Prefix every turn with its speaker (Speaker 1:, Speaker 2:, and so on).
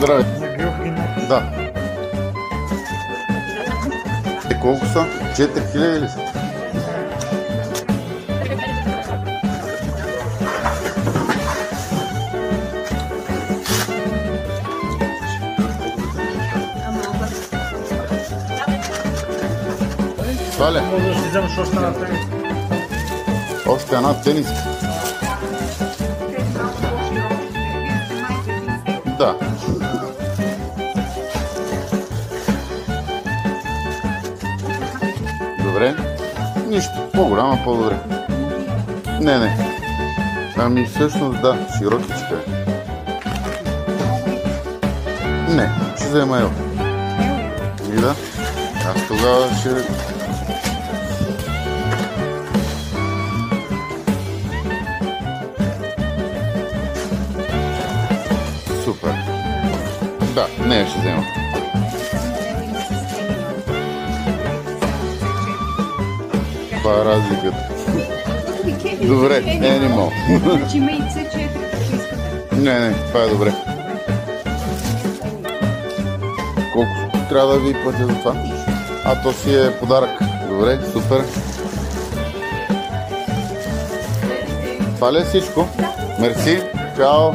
Speaker 1: Здравей.
Speaker 2: На Георгина.
Speaker 1: Да. Колко са? 4000 ли са? Това ли?
Speaker 2: Може да си вземеш още една тениска.
Speaker 1: Още една тениска. Да. Добре. Нищо. По-голяма, по-добре. Не. Ами всъщност да, широкичка е. Не, ще взема ел. И да. Аз тогава ще... Супер. Да, не ще взема. Това е разликата. Добре, animal.
Speaker 3: Значи има и C4, ако искате.
Speaker 1: Не, това е добре. Колко трябва да ви платя за това? А, то си е подарък. Добре, супер. Това ли е всичко? Мерси. Чао.